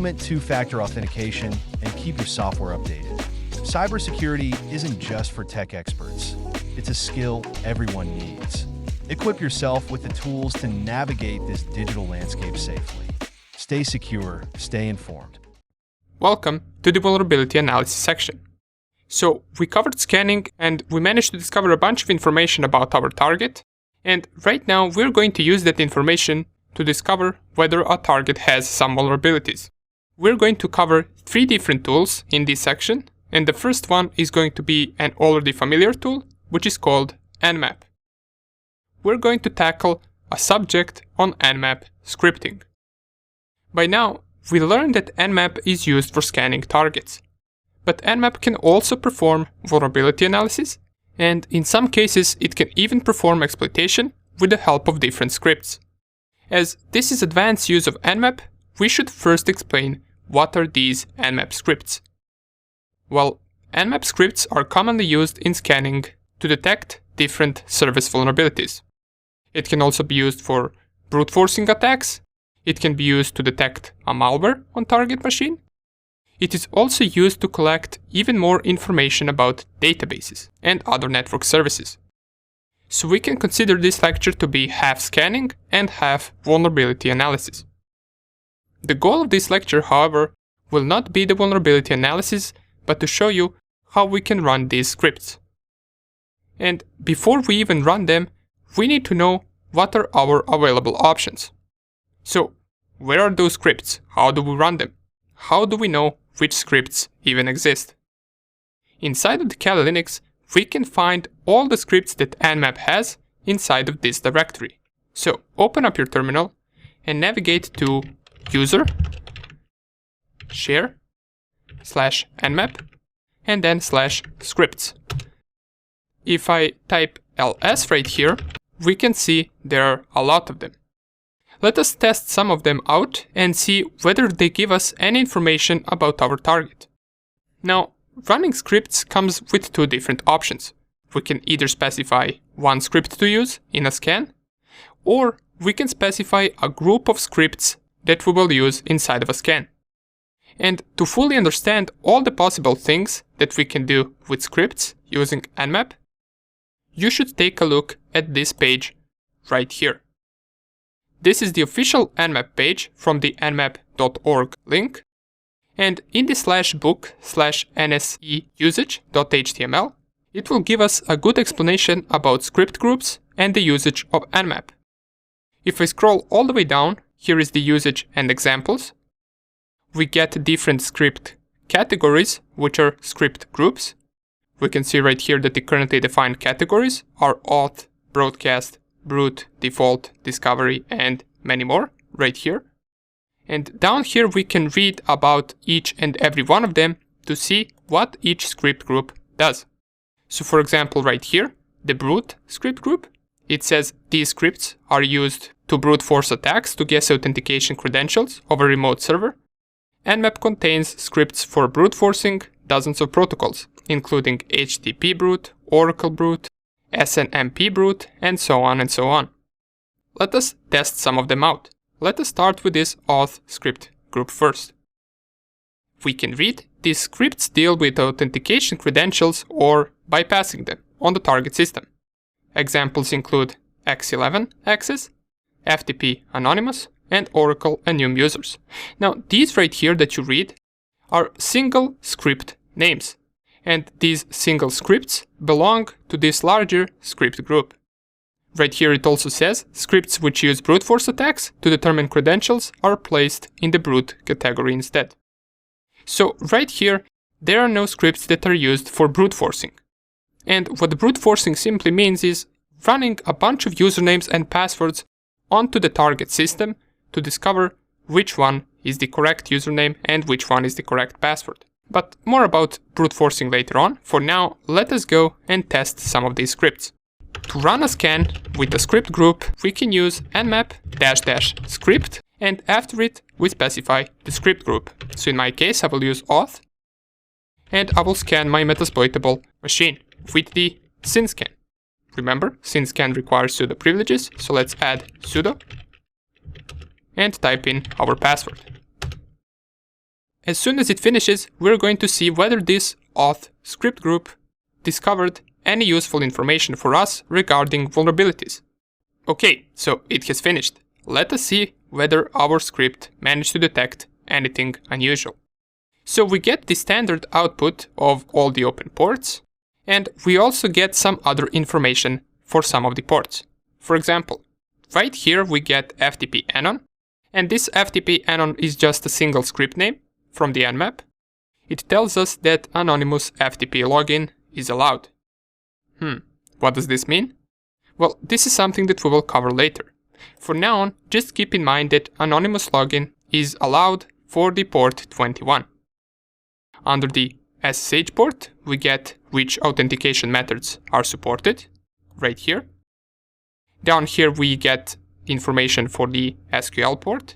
Implement two-factor authentication and keep your software updated. Cybersecurity isn't just for tech experts. It's a skill everyone needs. Equip yourself with the tools to navigate this digital landscape safely. Stay secure, stay informed. Welcome to the vulnerability analysis section. So we covered scanning and we managed to discover a bunch of information about our target. And right now we're going to use that information to discover whether a target has some vulnerabilities. We're going to cover 3 different tools in this section. And the first one is going to be an already familiar tool, which is called Nmap. We're going to tackle a subject on Nmap scripting. By now, we learned that Nmap is used for scanning targets. But Nmap can also perform vulnerability analysis, and in some cases it can even perform exploitation with the help of different scripts. As this is advanced use of Nmap, we should first explain what are these Nmap scripts. Well, Nmap scripts are commonly used in scanning to detect different service vulnerabilities. It can also be used for brute forcing attacks. It can be used to detect a malware on target machine. It is also used to collect even more information about databases and other network services. So we can consider this lecture to be half scanning and half vulnerability analysis. The goal of this lecture, however, will not be the vulnerability analysis, but to show you how we can run these scripts. And before we even run them, we need to know what are our available options. So, where are those scripts? How do we run them? How do we know which scripts even exist? Inside of the Kali Linux, we can find all the scripts that Nmap has inside of this directory. So, open up your terminal and navigate to user share /nmap and then /scripts. If I type ls right here, we can see there are a lot of them. Let us test some of them out and see whether they give us any information about our target. Now, running scripts comes with 2 different options. We can either specify one script to use in a scan, or we can specify a group of scripts that we will use inside of a scan. And to fully understand all the possible things that we can do with scripts using Nmap, you should take a look at this page right here. This is the official Nmap page from the nmap.org link, and in the /book/nseusage.html, it will give us a good explanation about script groups and the usage of Nmap. If I scroll all the way down, here is the usage and examples. We get different script categories, which are script groups. We can see right here that the currently defined categories are auth, broadcast, brute, default, discovery, and many more right here. And down here we can read about each and every one of them to see what each script group does. So for example, right here, the brute script group, it says these scripts are used to brute force attacks to guess authentication credentials of a remote server. Nmap contains scripts for brute forcing dozens of protocols, including HTTP brute, Oracle brute, SNMP brute, and so on and so on. Let us test some of them out. Let us start with this auth script group first. We can read these scripts deal with authentication credentials or bypassing them on the target system. Examples include X11 access, FTP anonymous, and Oracle enum users. Now, these right here that you read are single script names, and these single scripts belong to this larger script group. Right here it also says scripts which use brute force attacks to determine credentials are placed in the brute category instead. So right here, there are no scripts that are used for brute forcing. And what brute forcing simply means is running a bunch of usernames and passwords onto the target system to discover which one is the correct username and which one is the correct password. But more about brute forcing later on. For now, let us go and test some of these scripts. To run a scan with the script group, we can use nmap --script, and after it, we specify the script group. So in my case, I will use auth, and I will scan my metasploitable machine with the synscan. Remember, synscan requires sudo privileges, so let's add sudo and type in our password. as soon as it finishes, we're going to see whether this auth script group discovered any useful information for us regarding vulnerabilities. Okay, so it has finished. Let us see whether our script managed to detect anything unusual. So we get the standard output of all the open ports, and we also get some other information for some of the ports. For example, right here we get FTP anon, and this FTP anon is just a single script name from the Nmap. It tells us that anonymous FTP login is allowed. What does this mean? Well, this is something that we will cover later. For now on, just keep in mind that anonymous login is allowed for the port 21. Under the SSH port, we get which authentication methods are supported, right here. Down here we get information for the SQL port.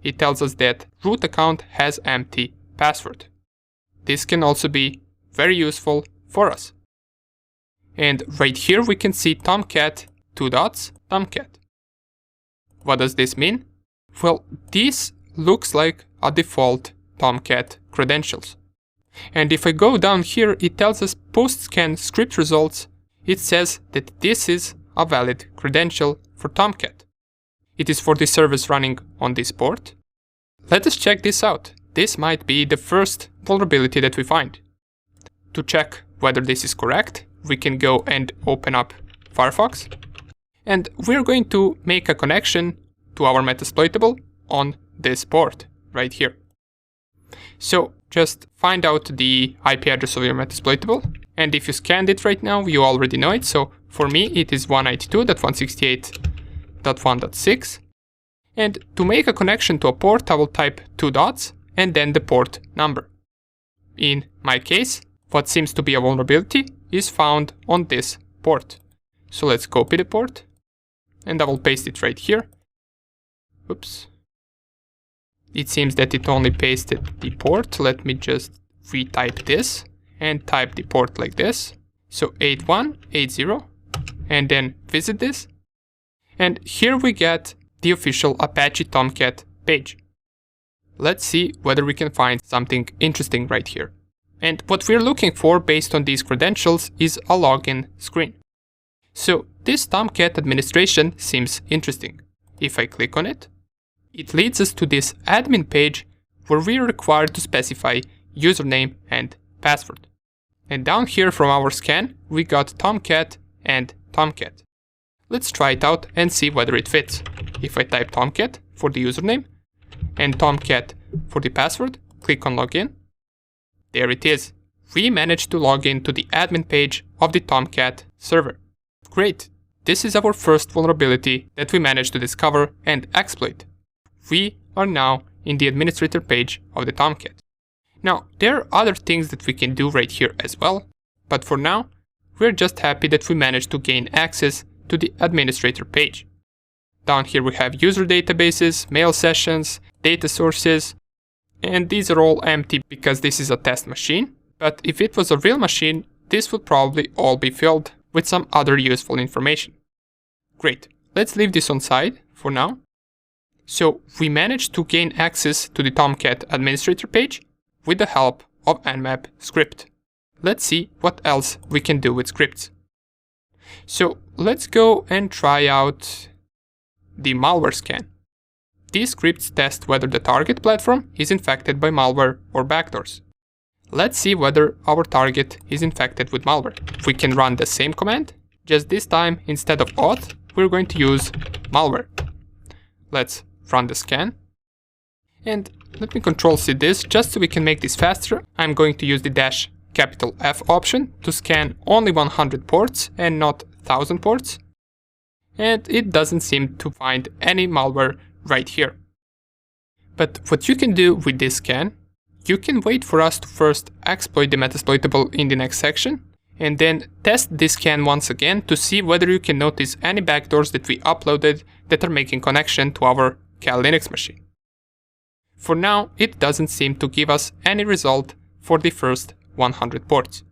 It tells us that root account has empty password. This can also be very useful for us. And right here we can see Tomcat, Tomcat. What does this mean? Well, this looks like a default Tomcat credentials. And if I go down here, it tells us post-scan script results. It says that this is a valid credential for Tomcat. It is for the service running on this port. Let us check this out. This might be the first vulnerability that we find. To check whether this is correct, we can go and open up Firefox. And we're going to make a connection to our Metasploitable on this port right here. So just find out the IP address of your Metasploitable, and if you scanned it right now, you already know it. So for me, it is 192.168.1.6. And to make a connection to a port, I will type 2 dots and then the port number. In my case, what seems to be a vulnerability is found on this port. So let's copy the port, and I will paste it right here. Oops. It seems that it only pasted the port. Let me just retype this and type the port like this. So 8180, and then visit this. And here we get the official Apache Tomcat page. Let's see whether we can find something interesting right here. And what we're looking for based on these credentials is a login screen. So this Tomcat administration seems interesting. If I click on it, it leads us to this admin page where we are required to specify username and password. And down here from our scan, we got Tomcat and Tomcat. Let's try it out and see whether it fits. If I type Tomcat for the username and Tomcat for the password, click on login. There it is. We managed to log in to the admin page of the Tomcat server. Great. This is our first vulnerability that we managed to discover and exploit. We are now in the administrator page of the Tomcat. Now, there are other things that we can do right here as well, but for now, we're just happy that we managed to gain access to the administrator page. Down here we have user databases, mail sessions, data sources, and these are all empty because this is a test machine. But if it was a real machine, this would probably all be filled with some other useful information. Great, let's leave this on side for now. So we managed to gain access to the Tomcat administrator page with the help of Nmap script. Let's see what else we can do with scripts. So let's go and try out the malware scan. These scripts test whether the target platform is infected by malware or backdoors. Let's see whether our target is infected with malware. We can run the same command, just this time instead of auth, we're going to use malware. Let's run the scan. And let me Control-C this just so we can make this faster. I'm going to use the -F option to scan only 100 ports and not 1000 ports. And it doesn't seem to find any malware right here. But what you can do with this scan, you can wait for us to first exploit the Metasploitable in the next section, and then test this scan once again to see whether you can notice any backdoors that we uploaded that are making connection to our Cal Linux machine. For now, it doesn't seem to give us any result for the first 100 ports.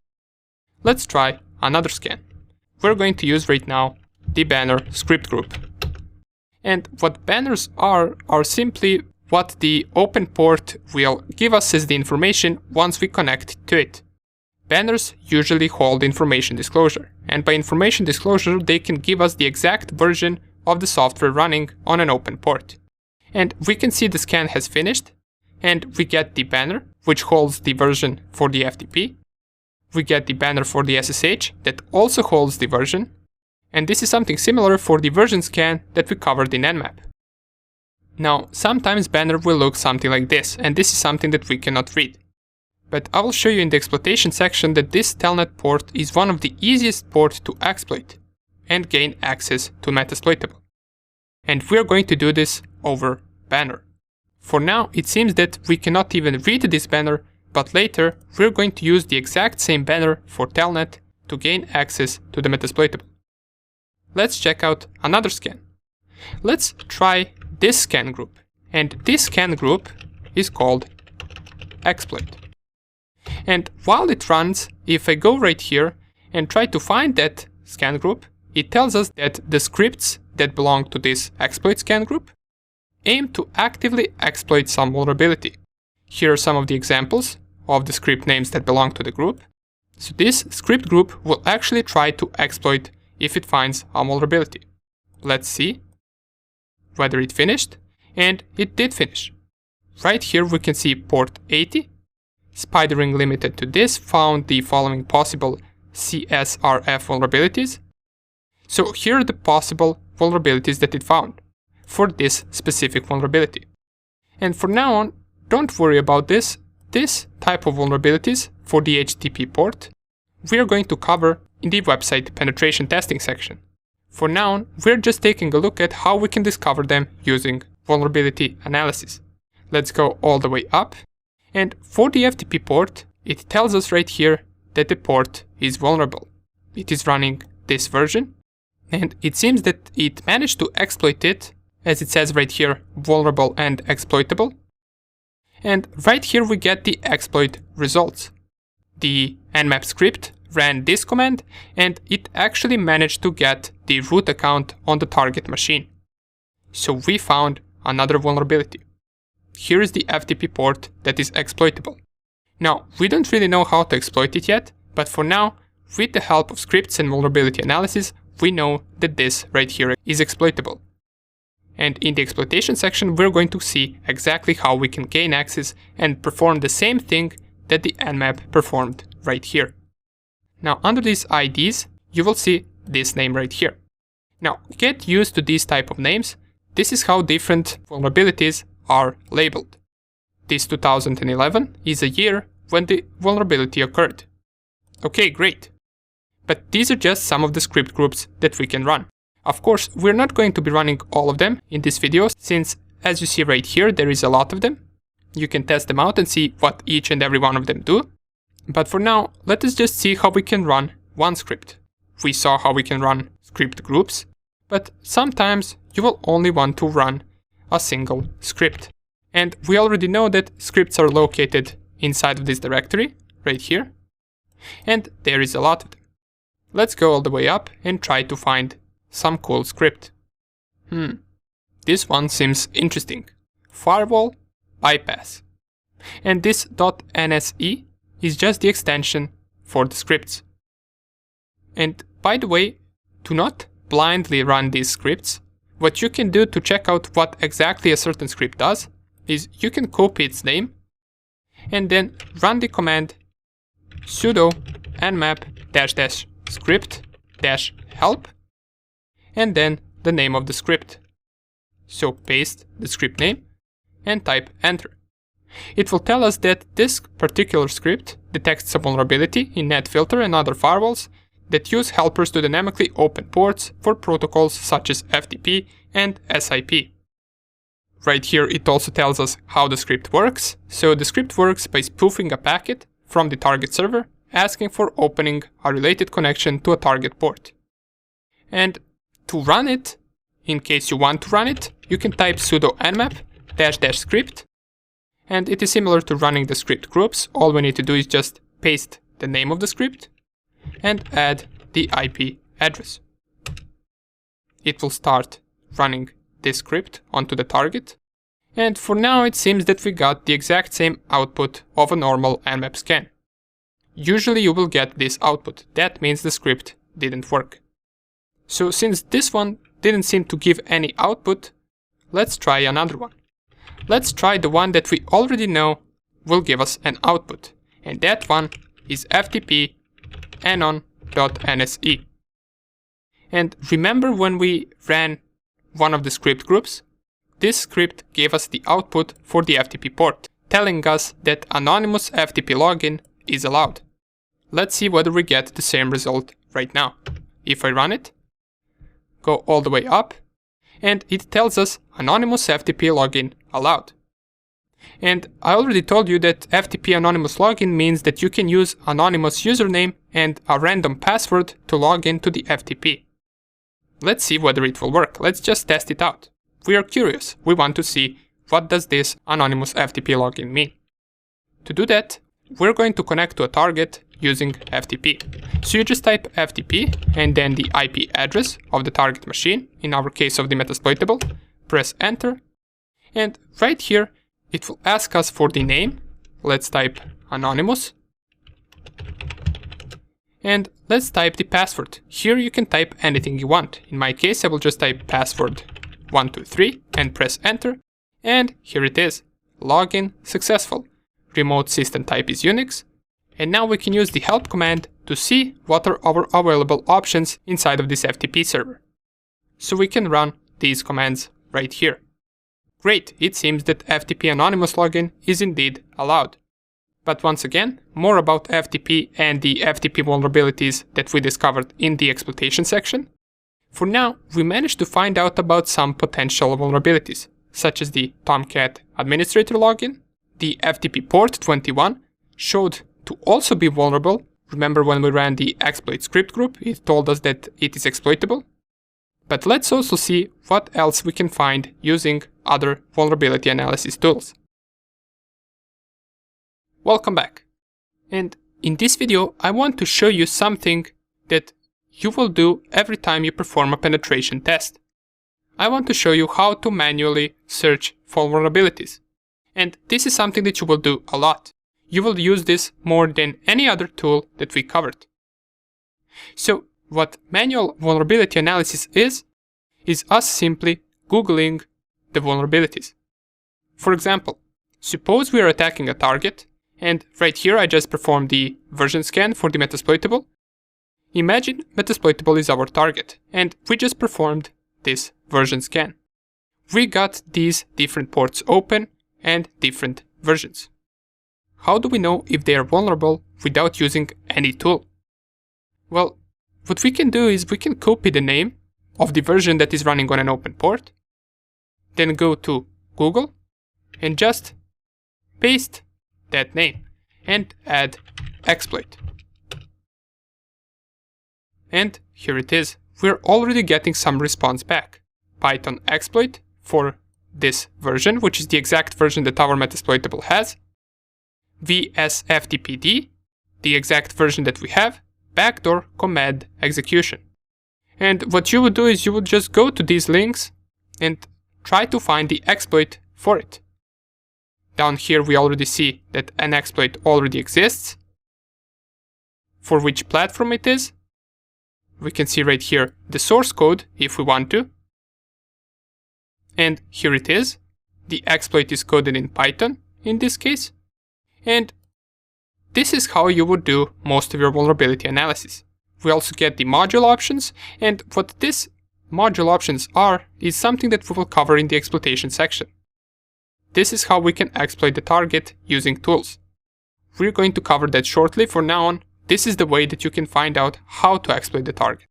Let's try another scan. We're going to use right now the banner script group. And what banners are simply what the open port will give us as the information once we connect to it. Banners usually hold information disclosure, and by information disclosure they can give us the exact version of the software running on an open port. And we can see the scan has finished, and we get the banner, which holds the version for the FTP. We get the banner for the SSH that also holds the version, and this is something similar for the version scan that we covered in Nmap. Now, sometimes banner will look something like this, and this is something that we cannot read. But I will show you in the exploitation section that this telnet port is one of the easiest ports to exploit and gain access to Metasploitable. And we are going to do this over banner. For now, it seems that we cannot even read this banner, but later we're going to use the exact same banner for telnet to gain access to the Metasploitable. Let's check out another scan. Let's try this scan group, and this scan group is called exploit. And while it runs, if I go right here and try to find that scan group, it tells us that the scripts that belong to this exploit scan group aim to actively exploit some vulnerability. Here are some of the examples of the script names that belong to the group. So this script group will actually try to exploit if it finds a vulnerability. Let's see whether it finished, and it did finish. Right here we can see port 80. Spidering limited to this found the following possible CSRF vulnerabilities. So here are the possible vulnerabilities that it found for this specific vulnerability. And from now on, don't worry about this type of vulnerabilities for the HTTP port we are going to cover in the website penetration testing section. For now, we're just taking a look at how we can discover them using vulnerability analysis. Let's go all the way up. And for the FTP port, it tells us right here that the port is vulnerable. It is running this version, and it seems that it managed to exploit it, as it says right here, vulnerable and exploitable. And right here we get the exploit results. The Nmap script ran this command, and it actually managed to get the root account on the target machine. So we found another vulnerability. Here is the FTP port that is exploitable. Now, we don't really know how to exploit it yet, but for now, with the help of scripts and vulnerability analysis, we know that this right here is exploitable. And in the exploitation section, we're going to see exactly how we can gain access and perform the same thing that the Nmap performed right here. Now, under these IDs, you will see this name right here. Now, get used to these type of names. This is how different vulnerabilities are labeled. This 2011 is a year when the vulnerability occurred. Okay, great. But these are just some of the script groups that we can run. Of course, we're not going to be running all of them in this video, since as you see right here, there is a lot of them. You can test them out and see what each and every one of them do. But for now, let us just see how we can run one script. We saw how we can run script groups, but sometimes you will only want to run a single script. And we already know that scripts are located inside of this directory, right here. And there is a lot of them. Let's go all the way up and try to find some cool script. This one seems interesting. Firewall bypass. And this .nse is just the extension for the scripts. And by the way, do not blindly run these scripts. What you can do to check out what exactly a certain script does is you can copy its name and then run the command sudo nmap --script -help and then the name of the script. So paste the script name and type enter. It will tell us that this particular script detects a vulnerability in NetFilter and other firewalls that use helpers to dynamically open ports for protocols such as FTP and SIP. Right here it also tells us how the script works. So the script works by spoofing a packet from the target server, asking for opening a related connection to a target port. And to run it, in case you want to run it, you can type sudo nmap --script. And it is similar to running the script groups. All we need to do is just paste the name of the script and add the IP address. It will start running this script onto the target. And for now it seems that we got the exact same output of a normal Nmap scan. Usually you will get this output. That means the script didn't work. So since this one didn't seem to give any output, let's try another one. Let's try the one that we already know will give us an output. And that one is ftp anon.nse. And remember when we ran one of the script groups? This script gave us the output for the FTP port, telling us that anonymous FTP login is allowed. Let's see whether we get the same result right now. If I run it, go all the way up, and it tells us anonymous FTP login allowed. And I already told you that FTP anonymous login means that you can use anonymous username and a random password to log into the FTP. Let's see whether it will work. Let's just test it out. We are curious. We want to see what does this anonymous FTP login mean. To do that, we're going to connect to a target using FTP. So you just type FTP and then the IP address of the target machine, in our case of the Metasploitable, press enter, and right here it will ask us for the name. Let's type anonymous, and let's type the password. Here you can type anything you want. In my case I will just type password 123 and press enter, and here it is. Login successful. Remote system type is Unix. And now we can use the help command to see what are our available options inside of this FTP server. So we can run these commands right here. Great, it seems that FTP anonymous login is indeed allowed. But once again, more about FTP and the FTP vulnerabilities that we discovered in the exploitation section. For now, we managed to find out about some potential vulnerabilities, such as the Tomcat administrator login. The FTP port 21 showed to also be vulnerable. Remember when we ran the exploit script group, it told us that it is exploitable. But let's also see what else we can find using other vulnerability analysis tools. Welcome back. And in this video, I want to show you something that you will do every time you perform a penetration test. I want to show you how to manually search for vulnerabilities. And this is something that you will do a lot. You will use this more than any other tool that we covered. So what manual vulnerability analysis is us simply Googling the vulnerabilities. For example, suppose we are attacking a target, and right here I just performed the version scan for the Metasploitable. Imagine Metasploitable is our target, and we just performed this version scan. We got these different ports open and different versions. How do we know if they are vulnerable without using any tool? Well, what we can do is we can copy the name of the version that is running on an open port, then go to Google and just paste that name and add exploit. And here it is. We're already getting some response back. Python exploit for this version, which is the exact version that our Metasploitable has. vsftpd, the exact version that we have. Backdoor command execution. And what you would do is you would just go to these links and try to find the exploit for it. Down here we already see that an exploit already exists. For which platform it is. We can see right here the source code if we want to. And here it is. The exploit is coded in Python in this case. And this is how you would do most of your vulnerability analysis. We also get the module options, and what these module options are is something that we will cover in the exploitation section. This is how we can exploit the target using tools. We're going to cover that shortly. For now on, this is the way that you can find out how to exploit the target.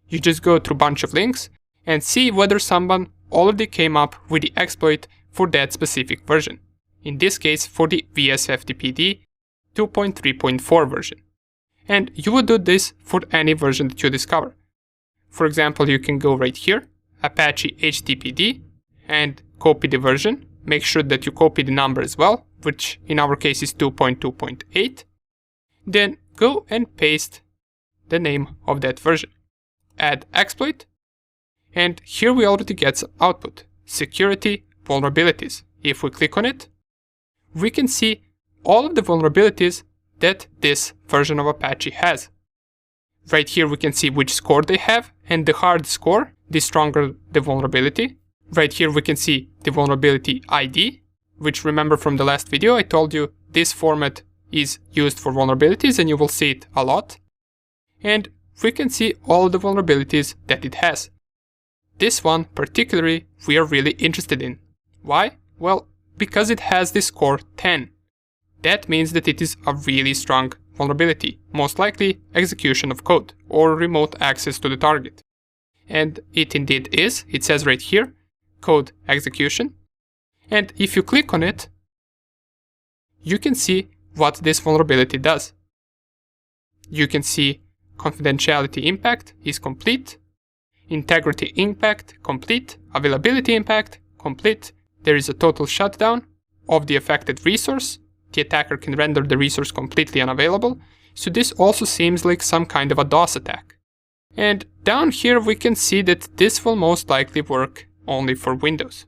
You just go through a bunch of links and see whether someone already came up with the exploit for that specific version. In this case, for the vsftpd 2.3.4 version. And you would do this for any version that you discover. For example, you can go right here, Apache HTTPD, and copy the version. Make sure that you copy the number as well, which in our case is 2.2.8. Then go and paste the name of that version. Add exploit. And here we already get some output. Security vulnerabilities. if we click on it, we can see all of the vulnerabilities that this version of Apache has. Right here we can see which score they have, and the higher the score, the stronger the vulnerability. Right here we can see the vulnerability ID, which, remember from the last video, I told you this format is used for vulnerabilities and you will see it a lot. And we can see all the vulnerabilities that it has. This one particularly we are really interested in. Why? Well, because it has the score 10. That means that it is a really strong vulnerability, most likely execution of code or remote access to the target. And it indeed is. It says right here, code execution. And if you click on it, you can see what this vulnerability does. You can see confidentiality impact is complete, integrity impact complete, availability impact complete. There is a total shutdown of the affected resource. The attacker can render the resource completely unavailable. So this also seems like some kind of a DOS attack. And down here we can see that this will most likely work only for Windows.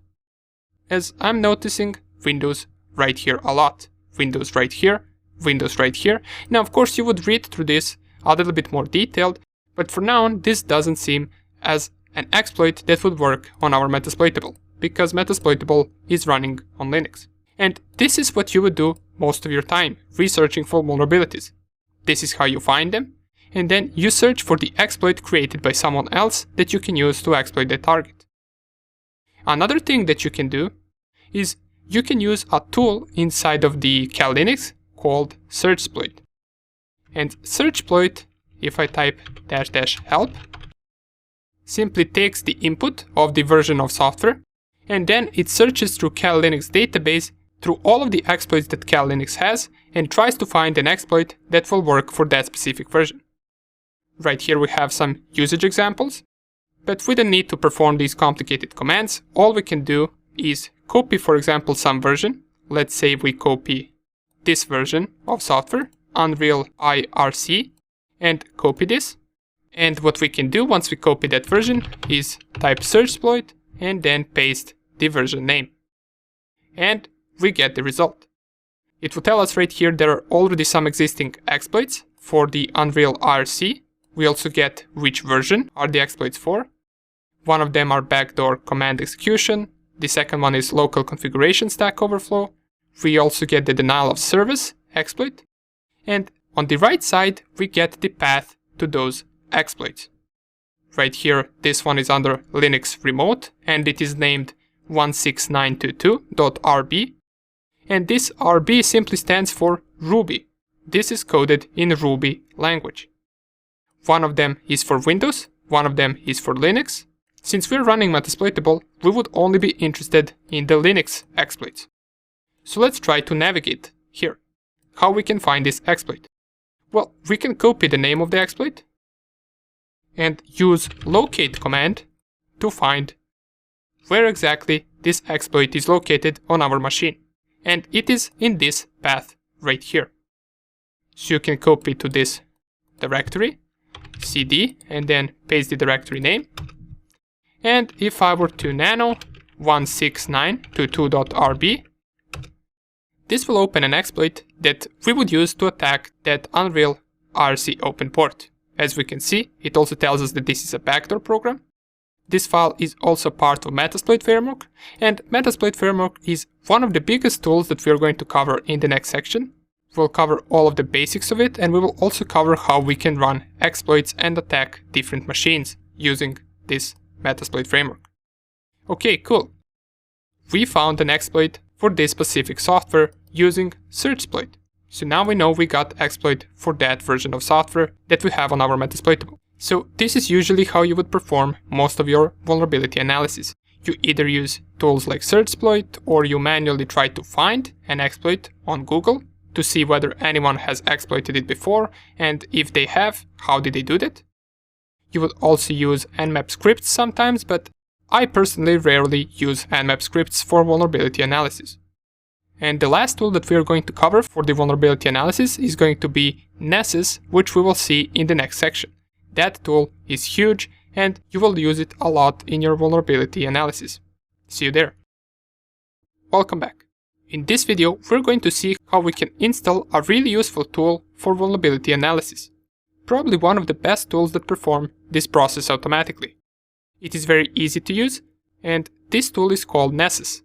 As I'm noticing Windows right here a lot. Windows right here, Windows right here. Now of course you would read through this a little bit more detailed, but for now this doesn't seem as an exploit that would work on our Metasploitable, because Metasploitable is running on Linux. And this is what you would do most of your time, researching for vulnerabilities. This is how you find them, and then you search for the exploit created by someone else that you can use to exploit the target. Another thing that you can do is you can use a tool inside of the Cal Linux called SearchSploit. And SearchSploit, if I type --help, simply takes the input of the version of software, and then it searches through Cal Linux database through all of the exploits that Cal Linux has and tries to find an exploit that will work for that specific version. Right here we have some usage examples, but we don't need to perform these complicated commands. All we can do is copy, for example, some version. Let's say we copy this version of software, Unreal IRC, and copy this. And what we can do once we copy that version is type SearchSploit and then paste the version name. And we get the result. It will tell us right here there are already some existing exploits for the Unreal IRC. We also get which version are the exploits for. One of them are backdoor command execution. The second one is local configuration stack overflow. We also get the denial of service exploit. And on the right side, we get the path to those exploits. Right here, this one is under Linux remote and it is named 16922.rb. And this RB simply stands for Ruby. This is coded in Ruby language. One of them is for Windows, one of them is for Linux. Since we're running Metasploitable, we would only be interested in the Linux exploits. So let's try to navigate here. How we can find this exploit? Well, we can copy the name of the exploit and use locate command to find where exactly this exploit is located on our machine. And it is in this path right here. So you can copy to this directory, cd, and then paste the directory name. And if I were to nano 16922.rb, this will open an exploit that we would use to attack that Unreal IRC open port. As we can see, it also tells us that this is a backdoor program. This file is also part of Metasploit framework, and Metasploit framework is one of the biggest tools that we are going to cover in the next section. We'll cover all of the basics of it, and we will also cover how we can run exploits and attack different machines using this Metasploit framework. Okay, cool. We found an exploit for this specific software using SearchSploit. So now we know we got exploit for that version of software that we have on our Metasploitable. So this is usually how you would perform most of your vulnerability analysis. You either use tools like SearchSploit or you manually try to find an exploit on Google to see whether anyone has exploited it before, and if they have, how did they do that? You would also use Nmap scripts sometimes, but I personally rarely use Nmap scripts for vulnerability analysis. And the last tool that we are going to cover for the vulnerability analysis is going to be Nessus, which we will see in the next section. That tool is huge and you will use it a lot in your vulnerability analysis. See you there. Welcome back. In this video, we're going to see how we can install a really useful tool for vulnerability analysis. Probably one of the best tools that perform this process automatically. It is very easy to use, and this tool is called Nessus.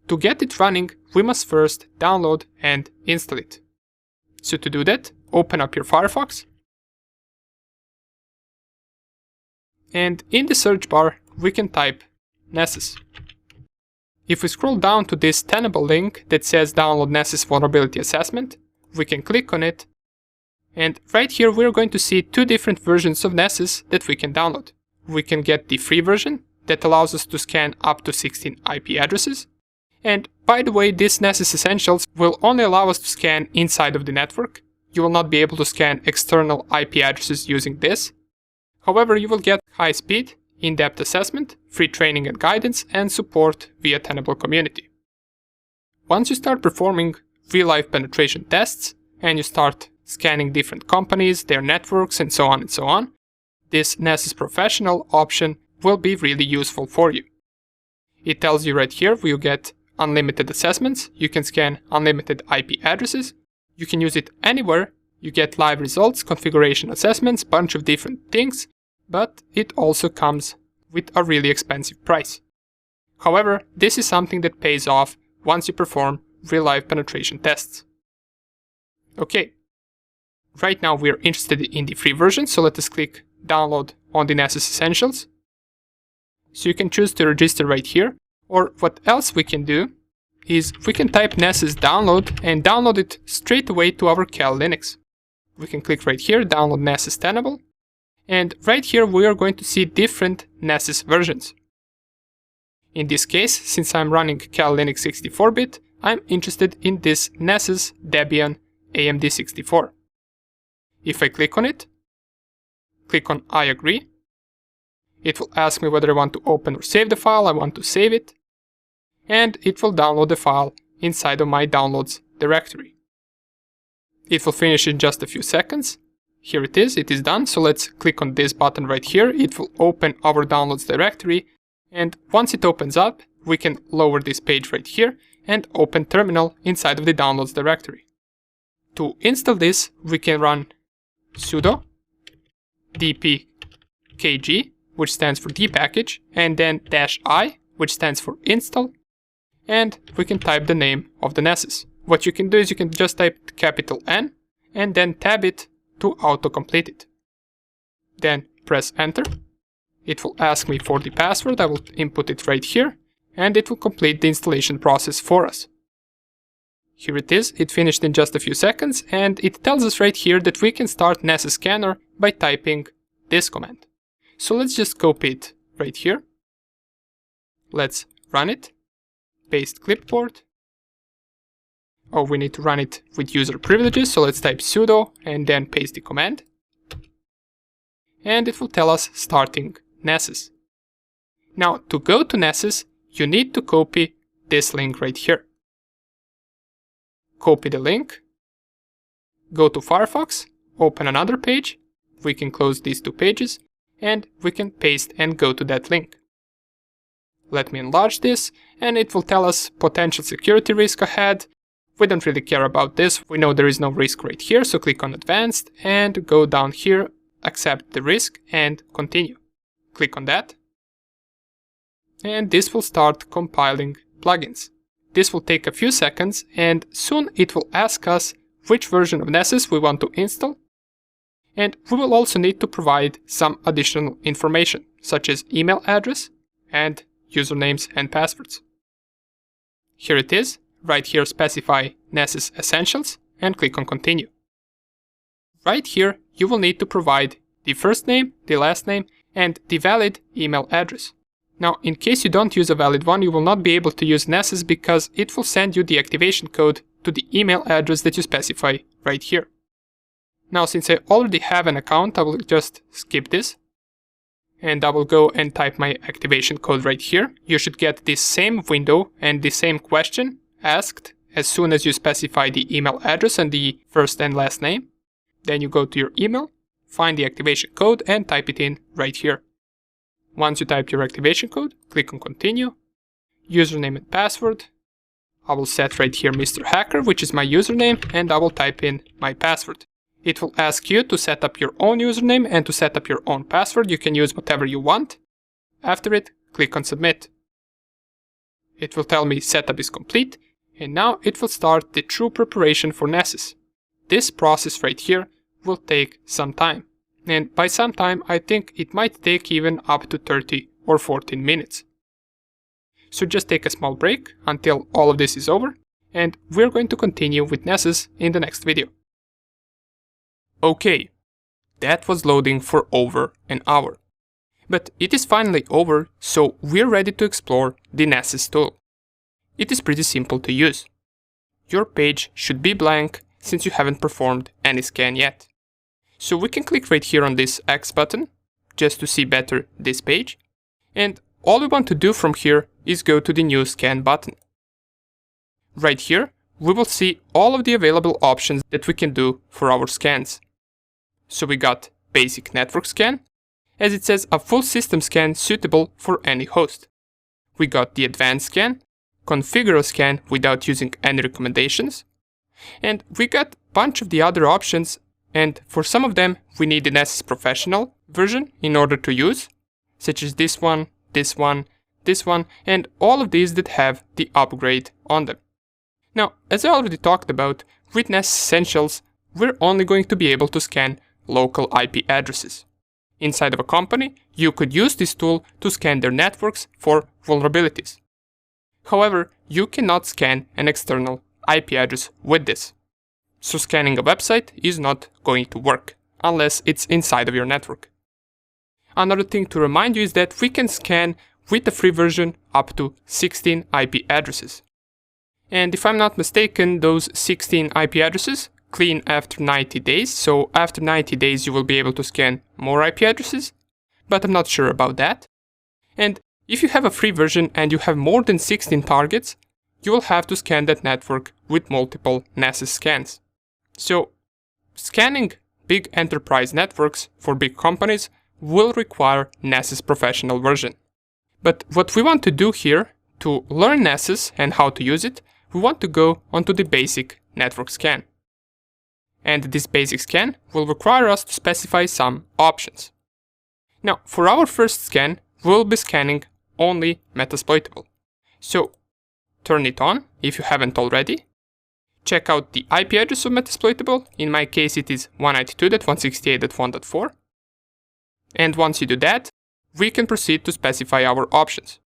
To get it running, we must first download and install it. So to do that, open up your Firefox, and in the search bar, we can type Nessus. If we scroll down to this tenable link that says Download Nessus Vulnerability Assessment, we can click on it, and right here we're going to see two different versions of Nessus that we can download. We can get the free version that allows us to scan up to 16 IP addresses, and by the way, this Nessus Essentials will only allow us to scan inside of the network. You will not be able to scan external IP addresses using this. However, you will get high speed, in-depth assessment, free training and guidance, and support via Tenable community. Once you start performing real-life penetration tests, and you start scanning different companies, their networks, and so on, this Nessus Professional option will be really useful for you. It tells you right here you get unlimited assessments, you can scan unlimited IP addresses, you can use it anywhere, you get live results, configuration assessments, bunch of different things, but it also comes with a really expensive price. However, this is something that pays off once you perform real-life penetration tests. Okay, right now we're interested in the free version, so let us click Download on the Nessus Essentials. So you can choose to register right here, or what else we can do is we can type Nessus download and download it straight away to our Cal Linux. We can click right here, Download Nessus Tenable, and right here we are going to see different Nessus versions. In this case, since I'm running Cal Linux 64-bit, I'm interested in this Nessus Debian AMD 64. If I click on it, click on I agree, it will ask me whether I want to open or save the file. I want to save it, and it will download the file inside of my downloads directory. It will finish in just a few seconds. Here it is done, so let's click on this button right here. It will open our downloads directory, and once it opens up, we can lower this page right here and open terminal inside of the downloads directory. To install this, we can run sudo dpkg, which stands for dpackage, and then -i, which stands for install, and we can type the name of the Nessus. What you can do is you can just type capital N and then tab it to autocomplete it. Then press enter. It will ask me for the password. I will input it right here, and it will complete the installation process for us. Here it is, it finished in just a few seconds, and it tells us right here that we can start Nessus Scanner by typing this command. So let's just copy it right here. Let's run it, paste clipboard. Oh, we need to run it with user privileges, so let's type sudo and then paste the command. And it will tell us starting Nessus. Now, to go to Nessus, you need to copy this link right here. Copy the link, go to Firefox, open another page, we can close these two pages, and we can paste and go to that link. Let me enlarge this, and it will tell us potential security risk ahead. We don't really care about this, we know there is no risk right here, so click on Advanced and go down here, accept the risk and continue. Click on that, and this will start compiling plugins. This will take a few seconds, and soon it will ask us which version of Nessus we want to install, and we will also need to provide some additional information, such as email address and usernames and passwords. Here it is. Right here specify Nessus Essentials and click on Continue. Right here you will need to provide the first name, the last name, and the valid email address. Now, in case you don't use a valid one, you will not be able to use Nessus because it will send you the activation code to the email address that you specify right here. Now, since I already have an account, I will just skip this, and I will go and type my activation code right here. You should get this same window and the same question asked as soon as you specify the email address and the first and last name. Then you go to your email, find the activation code and type it in right here. Once you type your activation code, click on Continue. username and password. I will set right here Mr. Hacker, which is my username, and I will type in my password. It will ask you to set up your own username and to set up your own password. You can use whatever you want. After it, click on Submit. It will tell me setup is complete, and now it will start the true preparation for Nessus. This process right here will take some time. And by some time, I think it might take even up to 30 or 14 minutes. So just take a small break until all of this is over, and we're going to continue with Nessus in the next video. Okay, that was loading for over an hour. But it is finally over, so we're ready to explore the Nessus tool. It is pretty simple to use. Your page should be blank since you haven't performed any scan yet. So we can click right here on this X button, just to see better this page. And all we want to do from here is go to the New Scan button. Right here, we will see all of the available options that we can do for our scans. So we got Basic Network Scan, as it says a full system scan suitable for any host. We got the Advanced Scan, Configure a Scan without using any recommendations. And we got a bunch of the other options, and for some of them we need the Nessus Professional version in order to use, such as this one, this one, this one, and all of these that have the upgrade on them. Now, as I already talked about, with Nessus Essentials, we're only going to be able to scan local IP addresses. Inside of a company, you could use this tool to scan their networks for vulnerabilities. However, you cannot scan an external IP address with this. So scanning a website is not going to work, unless it's inside of your network. Another thing to remind you is that we can scan with the free version up to 16 IP addresses. And if I'm not mistaken, those 16 IP addresses clean after 90 days, so after 90 days you will be able to scan more IP addresses, but I'm not sure about that. And if you have a free version and you have more than 16 targets, you will have to scan that network with multiple Nessus scans. So, scanning big enterprise networks for big companies will require Nessus Professional version. But what we want to do here, to learn Nessus and how to use it, we want to go onto the basic network scan. And this basic scan will require us to specify some options. Now, for our first scan, we'll be scanning only Metasploitable. So, turn it on if you haven't already. Check out the IP address of Metasploitable. In my case, it is 192.168.1.4. And once you do that, we can proceed to specify our options.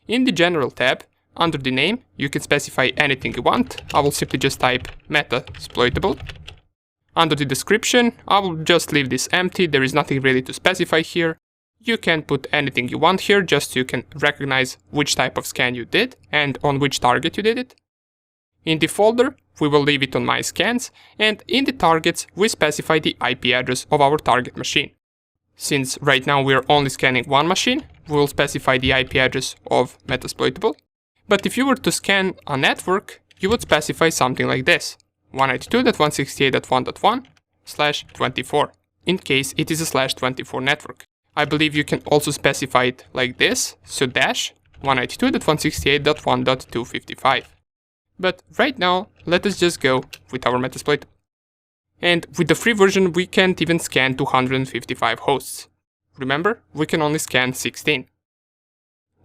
In the General tab, under the name, you can specify anything you want. I will simply just type Metasploitable. Under the description, I will just leave this empty. There is nothing really to specify here. You can put anything you want here, just so you can recognize which type of scan you did and on which target you did it. In the folder, we will leave it on My Scans, and in the targets, we specify the IP address of our target machine. Since right now we are only scanning one machine, we will specify the IP address of Metasploitable. But if you were to scan a network, you would specify something like this: 192.168.1.1/24, in case it is a /24 network. I believe you can also specify it like this, so dash 192.168.1.255. But right now, let us just go with our Metasploitable. And with the free version, we can't even scan 255 hosts. Remember, we can only scan 16.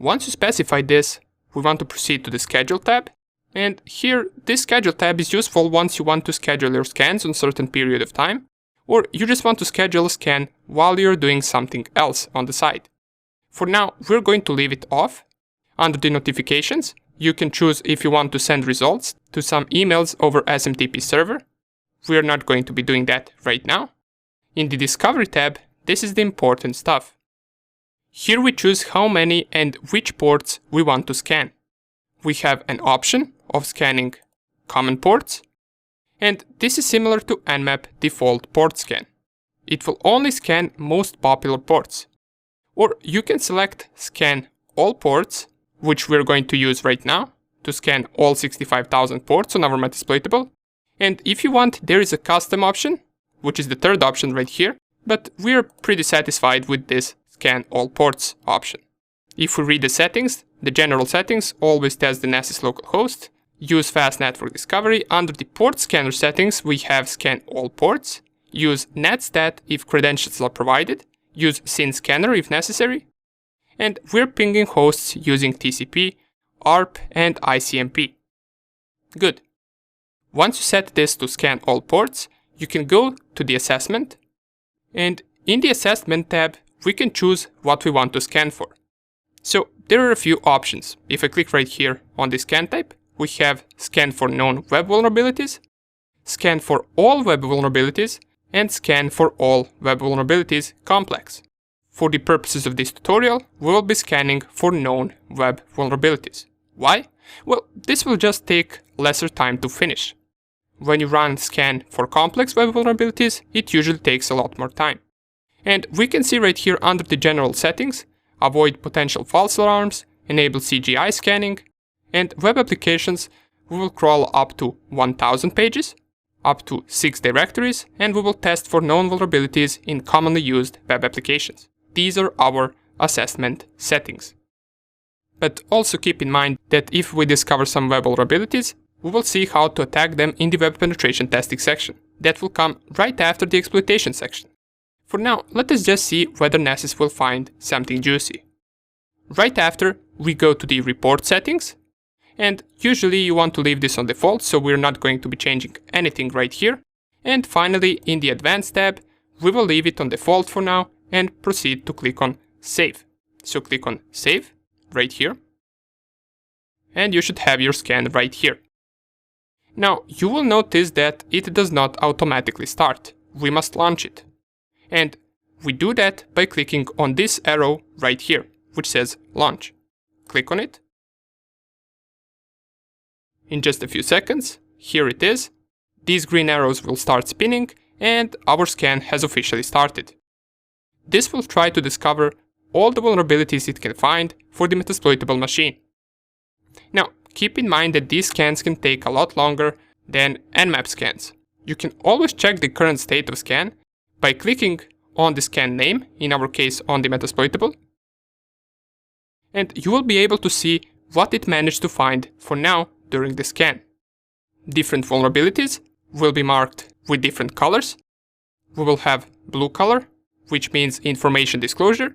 Once you specify this, we want to proceed to the Schedule tab. And here, this Schedule tab is useful once you want to schedule your scans on a certain period of time, or you just want to schedule a scan while you're doing something else on the side. For now, we're going to leave it off. Under the Notifications, you can choose if you want to send results to some emails over SMTP server. We're not going to be doing that right now. In the Discovery tab, this is the important stuff. Here we choose how many and which ports we want to scan. We have an option of scanning common ports, and this is similar to Nmap default port scan. It will only scan most popular ports. Or you can select Scan All Ports, which we're going to use right now, to scan all 65,000 ports on our Metasploitable. And if you want, there is a custom option, which is the third option right here, but we're pretty satisfied with this Scan All Ports option. If we read the settings, the general settings, always test the Nessus localhost. Use fast network discovery. Under the port scanner settings, we have scan all ports. Use netstat if credentials are provided. Use SYN scanner if necessary. And we're pinging hosts using TCP, ARP, and ICMP. Good. Once you set this to scan all ports, you can go to the assessment. And in the assessment tab, we can choose what we want to scan for. So there are a few options. If I click right here on the scan type, we have scan for known web vulnerabilities, scan for all web vulnerabilities, and scan for all web vulnerabilities complex. For the purposes of this tutorial, we will be scanning for known web vulnerabilities. Why? Well, this will just take lesser time to finish. When you run scan for complex web vulnerabilities, it usually takes a lot more time. And we can see right here under the general settings, avoid potential false alarms, enable CGI scanning, and web applications, we will crawl up to 1000 pages, up to 6 directories, and we will test for known vulnerabilities in commonly used web applications. These are our assessment settings. But also keep in mind that if we discover some web vulnerabilities, we will see how to attack them in the web penetration testing section. That will come right after the exploitation section. For now, let us just see whether Nessus will find something juicy. Right after, we go to the report settings. And usually you want to leave this on default, so we're not going to be changing anything right here. And finally, in the Advanced tab, we will leave it on default for now and proceed to click on Save. So click on Save right here. And you should have your scan right here. Now, you will notice that it does not automatically start. We must launch it. And we do that by clicking on this arrow right here, which says Launch. Click on it. In just a few seconds, here it is. These green arrows will start spinning and our scan has officially started. This will try to discover all the vulnerabilities it can find for the metasploitable machine. Now, keep in mind that these scans can take a lot longer than Nmap scans. You can always check the current state of scan by clicking on the scan name, in our case on the metasploitable, and you will be able to see what it managed to find for now during the scan. Different vulnerabilities will be marked with different colors. We will have blue color, which means information disclosure,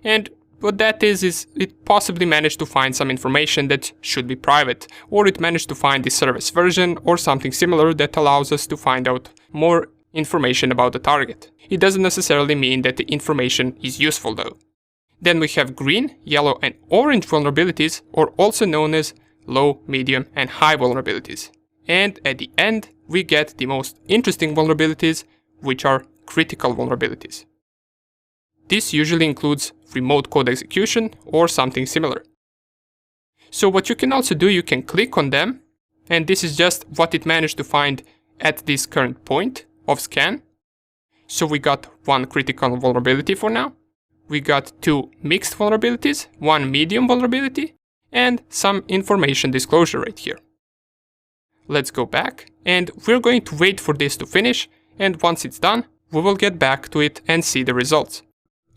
and what that is it possibly managed to find some information that should be private, or it managed to find the service version or something similar that allows us to find out more information about the target. It doesn't necessarily mean that the information is useful though. Then we have green, yellow and orange vulnerabilities, or also known as low, medium and high vulnerabilities. And at the end, we get the most interesting vulnerabilities, which are critical vulnerabilities. This usually includes remote code execution or something similar. So what you can also do, you can click on them, and this is just what it managed to find at this current point of scan. So we got one critical vulnerability for now. We got two mixed vulnerabilities, one medium vulnerability, and some information disclosure right here. Let's go back, and we're going to wait for this to finish, and once it's done, we will get back to it and see the results.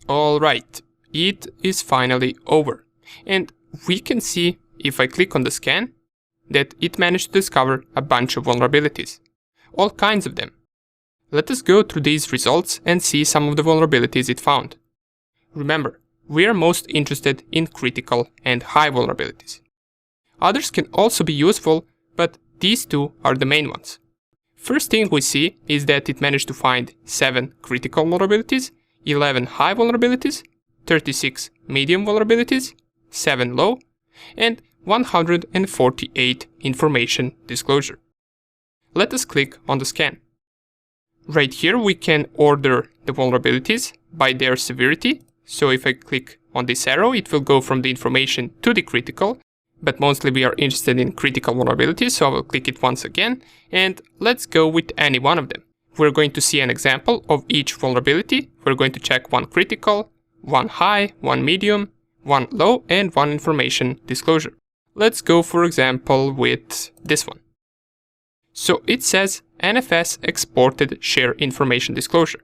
Alright, it is finally over. And we can see, if I click on the scan, that it managed to discover a bunch of vulnerabilities. All kinds of them. Let us go through these results and see some of the vulnerabilities it found. Remember, we are most interested in critical and high vulnerabilities. Others can also be useful, but these two are the main ones. First thing we see is that it managed to find 7 critical vulnerabilities, 11 high vulnerabilities, 36 medium vulnerabilities, 7 low, and 148 information disclosure. Let us click on the scan. Right here we can order the vulnerabilities by their severity. So if I click on this arrow, it will go from the information to the critical, but mostly we are interested in critical vulnerabilities, so I will click it once again, and let's go with any one of them. We're going to see an example of each vulnerability. We're going to check one critical, one high, one medium, one low, and one information disclosure. Let's go, for example, with this one. So it says NFS exported share information disclosure.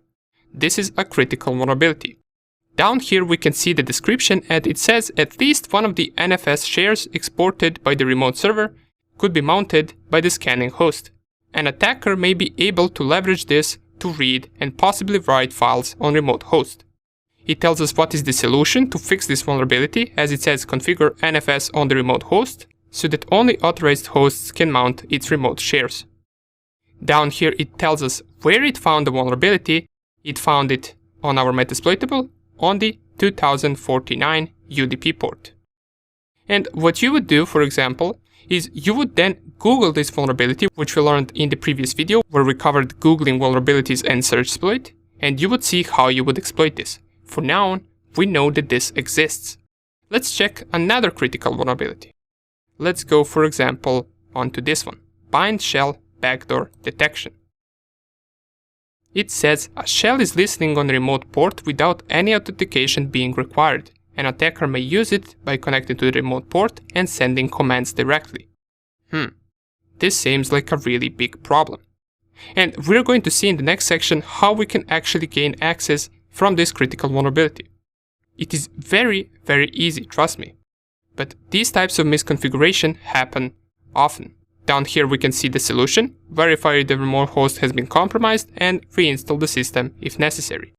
This is a critical vulnerability. Down here we can see the description, and it says at least one of the NFS shares exported by the remote server could be mounted by the scanning host. An attacker may be able to leverage this to read and possibly write files on remote host. It tells us what is the solution to fix this vulnerability, as it says configure NFS on the remote host so that only authorized hosts can mount its remote shares. Down here it tells us where it found the vulnerability. It found it on our Metasploitable on the 2049 UDP port. And what you would do, for example, is you would then Google this vulnerability, which we learned in the previous video where we covered Googling vulnerabilities and SearchSploit, and you would see how you would exploit this. For now, we know that this exists. Let's check another critical vulnerability. Let's go, for example, onto this one, bind shell backdoor detection. It says a shell is listening on a remote port without any authentication being required. An attacker may use it by connecting to the remote port and sending commands directly. This seems like a really big problem. And we're going to see in the next section how we can actually gain access from this critical vulnerability. It is very, very easy, trust me. But these types of misconfiguration happen often. Down here we can see the solution, verify the remote host has been compromised, and reinstall the system if necessary.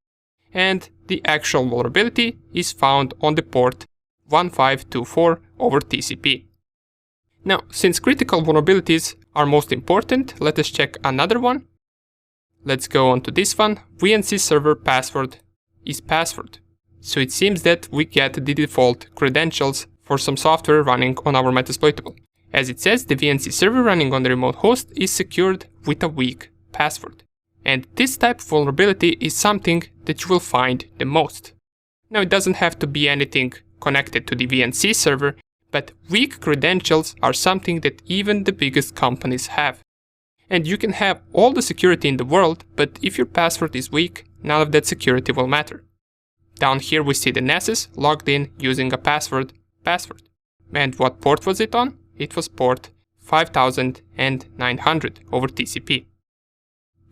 And the actual vulnerability is found on the port 1524 over TCP. Now, since critical vulnerabilities are most important, let us check another one. Let's go on to this one. VNC server password is password. So it seems that we get the default credentials for some software running on our Metasploitable. As it says, the VNC server running on the remote host is secured with a weak password. And this type of vulnerability is something that you will find the most. Now, it doesn't have to be anything connected to the VNC server, but weak credentials are something that even the biggest companies have. And you can have all the security in the world, but if your password is weak, none of that security will matter. Down here we see the Nessus logged in using a password. And what port was it on? It was port 5900 over TCP.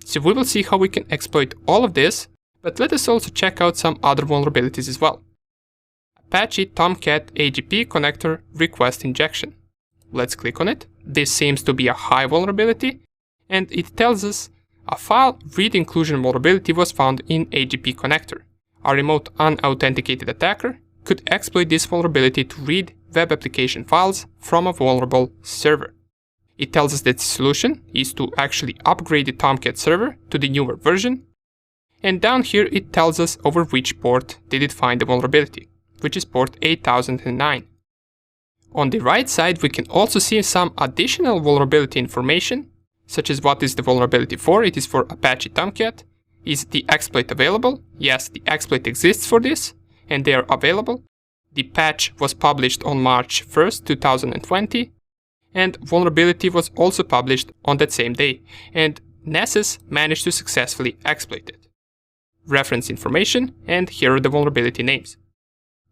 So we will see how we can exploit all of this, but let us also check out some other vulnerabilities as well. Apache Tomcat AGP connector request injection. Let's click on it. This seems to be a high vulnerability, and it tells us a file read inclusion vulnerability was found in AGP connector. A remote unauthenticated attacker could exploit this vulnerability to read web application files from a vulnerable server. It tells us that the solution is to actually upgrade the Tomcat server to the newer version. And down here it tells us over which port did it find the vulnerability, which is port 8009. On the right side we can also see some additional vulnerability information, such as what is the vulnerability for. It is for Apache Tomcat. Is the exploit available? Yes, the exploit exists for this, and they are available. The patch was published on March 1st, 2020, and vulnerability was also published on that same day, and Nessus managed to successfully exploit it. Reference information, and here are the vulnerability names.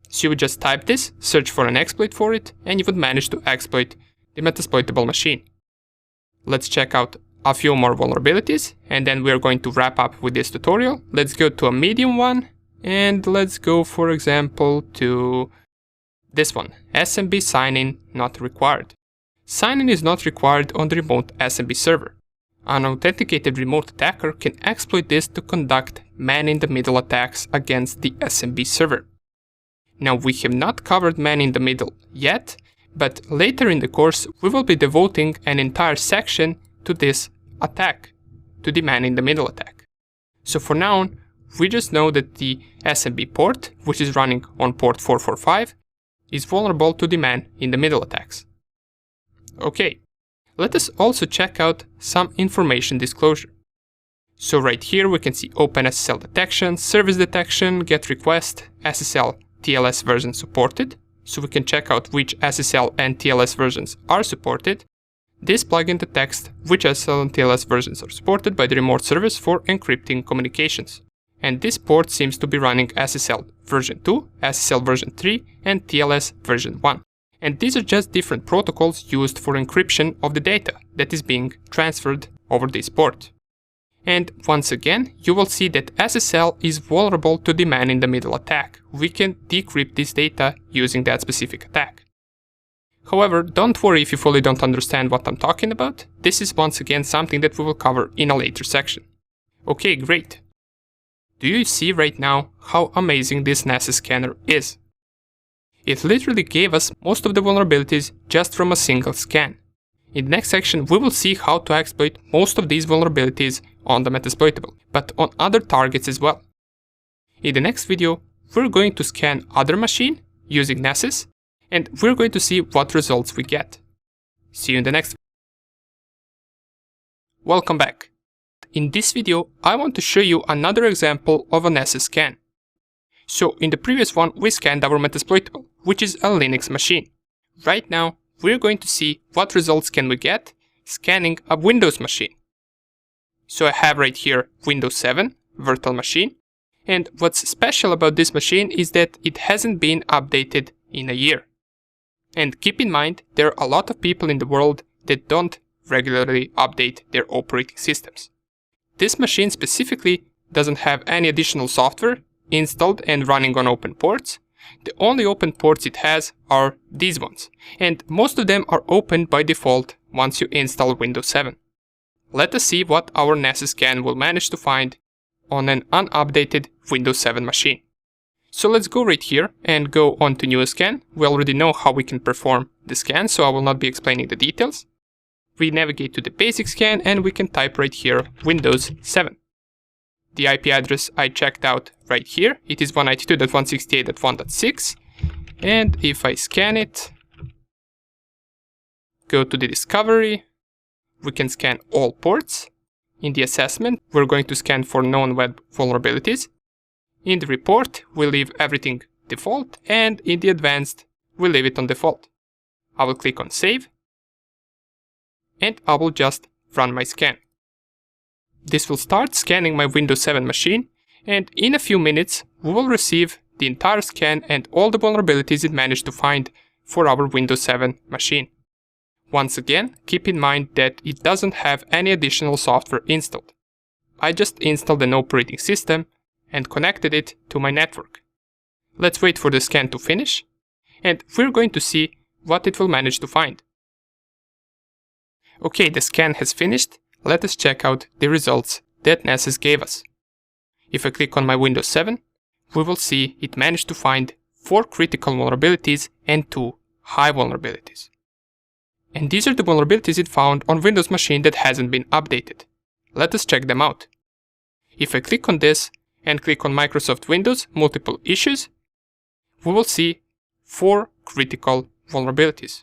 So you would just type this, search for an exploit for it, and you would manage to exploit the Metasploitable machine. Let's check out a few more vulnerabilities, and then we're going to wrap up with this tutorial. Let's go to a medium one, and let's go, for example, to this one, SMB sign-in not required. Sign-in is not required on the remote SMB server. An authenticated remote attacker can exploit this to conduct man-in-the-middle attacks against the SMB server. Now, we have not covered man-in-the-middle yet, but later in the course we will be devoting an entire section to this attack, to the man-in-the-middle attack. So for now, we just know that the SMB port, which is running on port 445, is vulnerable to the man-in-the-middle attacks. Okay, let us also check out some information disclosure. So right here we can see Open SSL detection, service detection, GET request, SSL TLS version supported. So we can check out which SSL and TLS versions are supported. This plugin detects which SSL and TLS versions are supported by the remote service for encrypting communications. And this port seems to be running SSL version 2, SSL version 3, and TLS version 1. And these are just different protocols used for encryption of the data that is being transferred over this port. And once again, you will see that SSL is vulnerable to the man-in-the-middle attack. We can decrypt this data using that specific attack. However, don't worry if you fully don't understand what I'm talking about. This is once again something that we will cover in a later section. Okay, great. Do you see right now how amazing this Nessus scanner is? It literally gave us most of the vulnerabilities just from a single scan. In the next section, we will see how to exploit most of these vulnerabilities on the Metasploitable, but on other targets as well. In the next video, we're going to scan other machine using Nessus, and we're going to see what results we get. See you in the next video. Welcome back. In this video, I want to show you another example of a Nessus scan. So in the previous one, we scanned our Metasploitable, which is a Linux machine. Right now, we're going to see what results can we get scanning a Windows machine. So I have right here Windows 7 virtual machine, and what's special about this machine is that it hasn't been updated in a year. And keep in mind, there are a lot of people in the world that don't regularly update their operating systems. This machine specifically doesn't have any additional software installed and running on open ports. The only open ports it has are these ones, and most of them are open by default once you install Windows 7. Let us see what our Nessus scan will manage to find on an unupdated Windows 7 machine. So let's go right here and go on to new scan. We already know how we can perform the scan, so I will not be explaining the details. We navigate to the basic scan and we can type right here Windows 7. The IP address I checked out right here, it is 192.168.1.6, and if I scan it, go to the discovery, we can scan all ports. In the assessment, we're going to scan for known web vulnerabilities. In the report, we leave everything default, and in the advanced, we leave it on default. I will click on save, and I will just run my scan. This will start scanning my Windows 7 machine, and in a few minutes we will receive the entire scan and all the vulnerabilities it managed to find for our Windows 7 machine. Once again, keep in mind that it doesn't have any additional software installed. I just installed an operating system and connected it to my network. Let's wait for the scan to finish, and we're going to see what it will manage to find. Okay, the scan has finished. Let us check out the results that Nessus gave us. If I click on my Windows 7, we will see it managed to find 4 critical vulnerabilities and 2 high vulnerabilities. And these are the vulnerabilities it found on Windows machine that hasn't been updated. Let us check them out. If I click on this and click on Microsoft Windows multiple issues, we will see 4 critical vulnerabilities.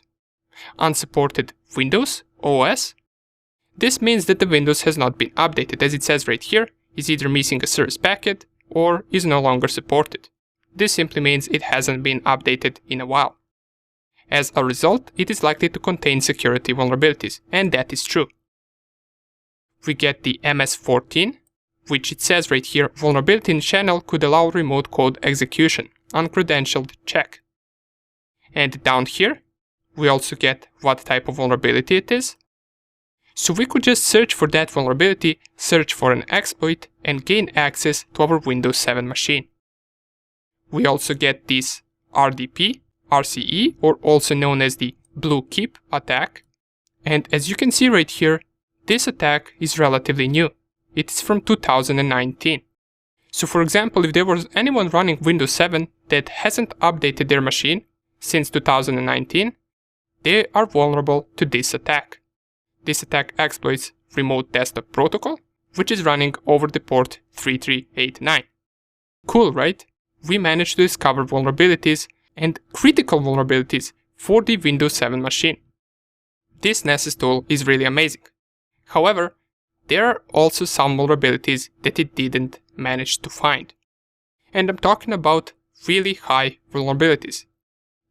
Unsupported Windows OS. This means that the Windows has not been updated, as it says right here, is either missing a service packet or is no longer supported. This simply means it hasn't been updated in a while. As a result, it is likely to contain security vulnerabilities, and that is true. We get the MS14, which it says right here, vulnerability in channel could allow remote code execution, uncredentialed check. And down here, we also get what type of vulnerability it is. So we could just search for that vulnerability, search for an exploit, and gain access to our Windows 7 machine. We also get this RDP, RCE, or also known as the Blue Keep attack. And as you can see right here, this attack is relatively new. It is from 2019. So for example, if there was anyone running Windows 7 that hasn't updated their machine since 2019, they are vulnerable to this attack. This attack exploits Remote Desktop Protocol, which is running over the port 3389. Cool, right? We managed to discover vulnerabilities and critical vulnerabilities for the Windows 7 machine. This Nessus tool is really amazing. However, there are also some vulnerabilities that it didn't manage to find. And I'm talking about really high vulnerabilities.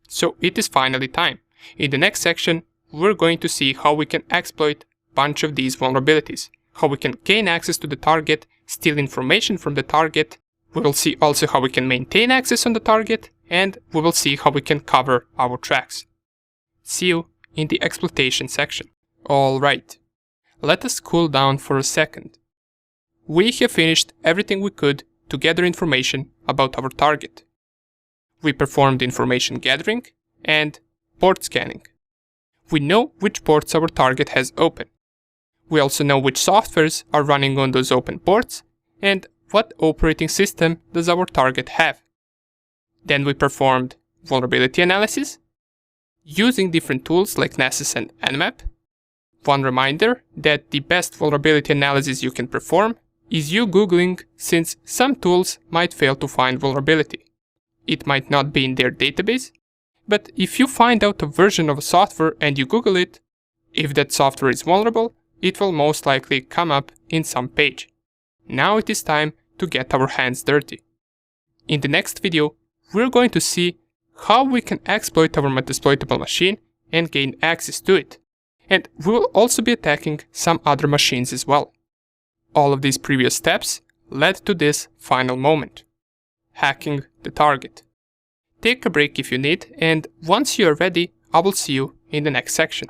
So it is finally time. In the next section, we're going to see how we can exploit a bunch of these vulnerabilities, how we can gain access to the target, steal information from the target. We will see also how we can maintain access on the target, and we will see how we can cover our tracks. See you in the exploitation section. Alright, let us cool down for a second. we have finished everything we could to gather information about our target. We performed information gathering and port scanning. We know which ports our target has open. We also know which softwares are running on those open ports and what operating system does our target have. Then we performed vulnerability analysis using different tools like Nessus and Nmap. One reminder that the best vulnerability analysis you can perform is you Googling, since some tools might fail to find vulnerability. It might not be in their database, but if you find out a version of a software and you Google it, if that software is vulnerable, it will most likely come up in some page. Now it is time to get our hands dirty. In the next video, we're going to see how we can exploit our Metasploitable machine and gain access to it. And we will also be attacking some other machines as well. All of these previous steps led to this final moment: hacking the target. Take a break if you need, and once you are ready, I will see you in the next section.